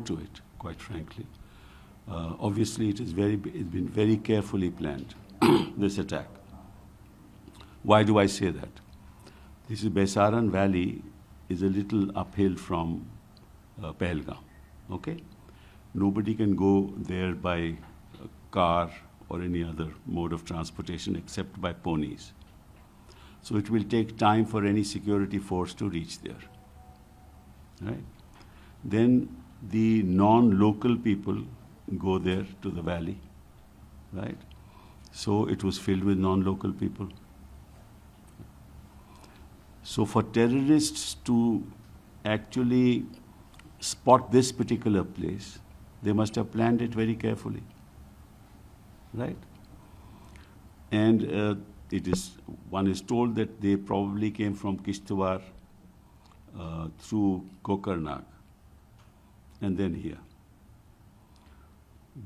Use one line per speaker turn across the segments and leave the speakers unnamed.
to it, quite frankly. Obviously, it's been very carefully planned, this attack. Why do I say that? This is Besaran Valley is a little uphill from Pahalgam, okay? Nobody can go there by car or any other mode of transportation except by ponies. So it will take time for any security force to reach there, right? Then the non-local people go there to the valley, right? So it was filled with non-local people. So for terrorists to actually spot this particular place, they must have planned it very carefully, right? And one is told that they probably came from Kishtwar through Kokarnag and then here.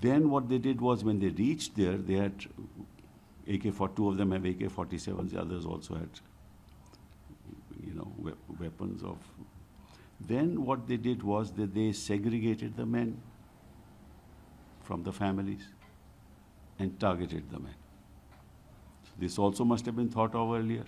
Then what they did was when they reached there, they had two of them have AK-47s, the others also had, weapons of. Then what they did was that they segregated the men from the families and targeted the men. So this also must have been thought of earlier.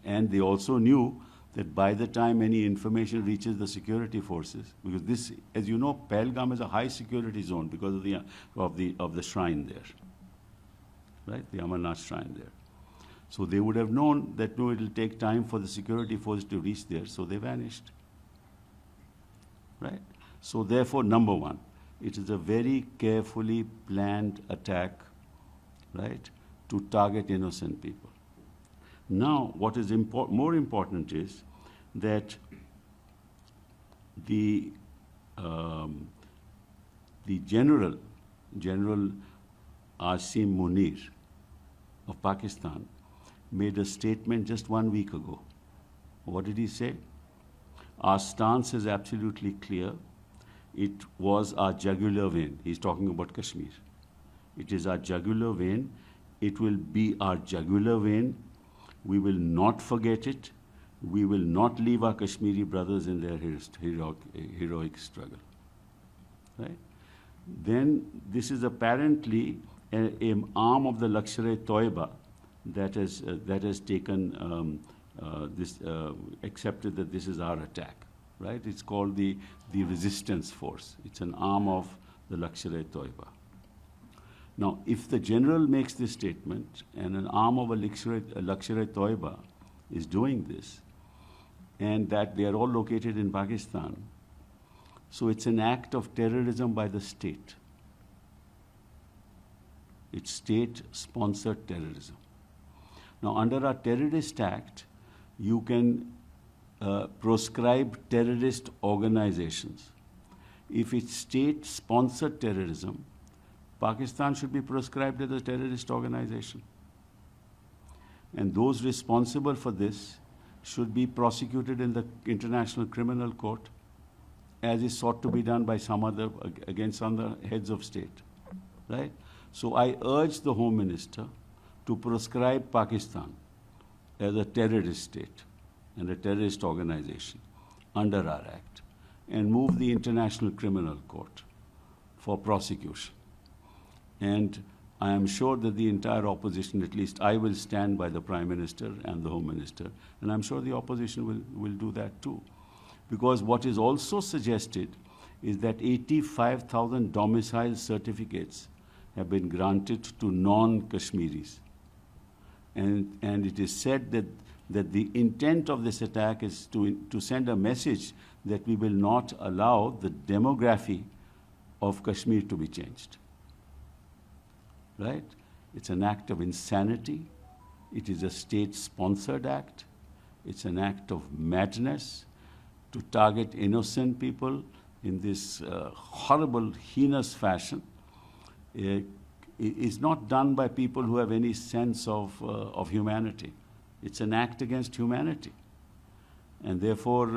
And they also knew that by the time any information reaches the security forces, because this, as you know, Pahalgam is a high security zone because of the shrine there, right? The Amarnath shrine there. So they would have known that no, it will take time for the security force to reach there, so they vanished, right? So therefore, number one, it is a very carefully planned attack, right, to target innocent people. Now, what is more important is that the General Asim Munir of Pakistan made a statement just 1 week ago. What did he say? Our stance is absolutely clear. It was our jugular vein. He's talking about Kashmir. It is our jugular vein. It will be our jugular vein. We will not forget it. We will not leave our Kashmiri brothers in their heroic struggle. Right? Then this is apparently an arm of the Lashkar-e-Toiba that has taken accepted that this is our attack. Right? It's called the resistance force. It's an arm of the Lashkar-e-Toiba. Now, if the general makes this statement and an arm of a Lashkar-e-Toiba is doing this, and that they are all located in Pakistan, so it's an act of terrorism by the state. It's state-sponsored terrorism. Now, under our Terrorist Act, you can proscribe terrorist organizations. If it's state-sponsored terrorism, Pakistan should be proscribed as a terrorist organization. And those responsible for this should be prosecuted in the International Criminal Court, as is sought to be done by against other heads of state, right? So I urge the Home Minister to proscribe Pakistan as a terrorist state and a terrorist organization under our Act and move the International Criminal Court for prosecution. And I am sure that the entire opposition, at least I will stand by the Prime Minister and the Home Minister, and I'm sure the opposition will do that too. Because what is also suggested is that 85,000 domicile certificates have been granted to non-Kashmiris. And it is said that the intent of this attack is to send a message that we will not allow the demography of Kashmir to be changed. Right? It's an act of insanity. It is a state-sponsored act. It's an act of madness to target innocent people in this horrible, heinous fashion. It's not done by people who have any sense of humanity. It's an act against humanity. And therefore,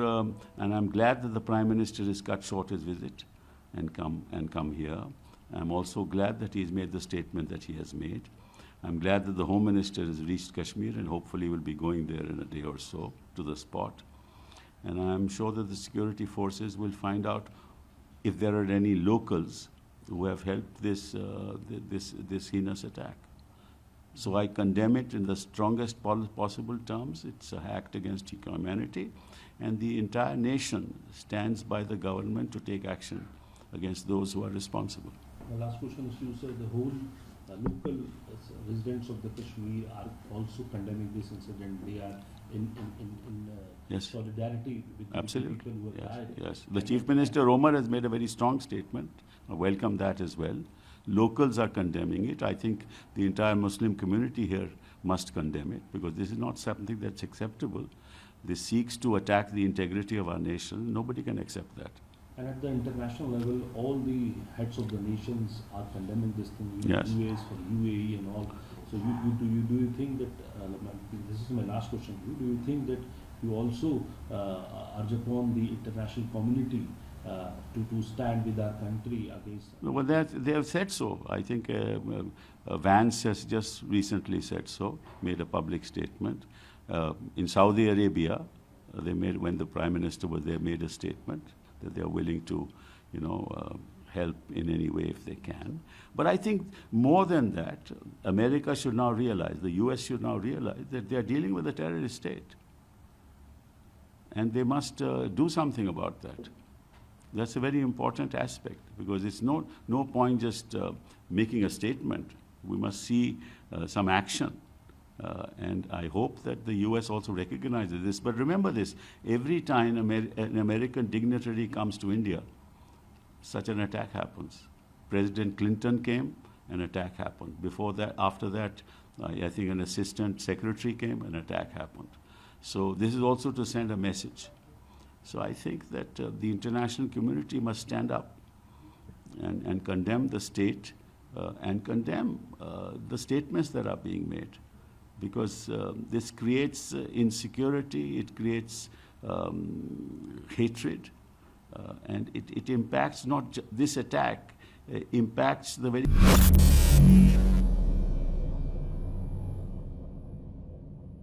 and I'm glad that the Prime Minister has cut short his visit and come here. I'm also glad that he's made the statement that he has made. I'm glad that the Home Minister has reached Kashmir and hopefully will be going there in a day or so to the spot. And I'm sure that the security forces will find out if there are any locals who have helped this heinous attack. So I condemn it in the strongest possible terms. It's an act against humanity, and the entire nation stands by the government to take action against those who are responsible.
The last question is, you said the whole local residents of the Kashmir are also condemning this incident. They are in
Yes.
solidarity with
Absolutely.
the people who have died.
Yes. The Chief Minister Omar has made a very strong statement. I welcome that as well. Locals are condemning it. I think the entire Muslim community here must condemn it, because this is not something that's acceptable. This seeks to attack the integrity of our nation. Nobody can accept that.
And at the international level, all the heads of the nations are condemning this thing.
Yes.
US for UAE and all. So do you think that, this is my last question, do you think that you also urge upon the international community to stand with our country against?
Well, they have said so. I think Vance has just recently said so, made a public statement. In Saudi Arabia, when the Prime Minister was there, made a statement that they are willing to, help in any way if they can. But I think more than that, America should now realize, the US should now realize that they are dealing with a terrorist state. And they must do something about that. That's a very important aspect, because it's no point just making a statement. We must see some action. And I hope that the US also recognizes this. But remember this, every time an American dignitary comes to India, such an attack happens. President Clinton came, an attack happened. Before that, after that, I think an assistant secretary came, an attack happened. So this is also to send a message. So I think that the international community must stand up and condemn the state and condemn the statements that are being made. Because this creates insecurity, it creates hatred, and it impacts this attack impacts the very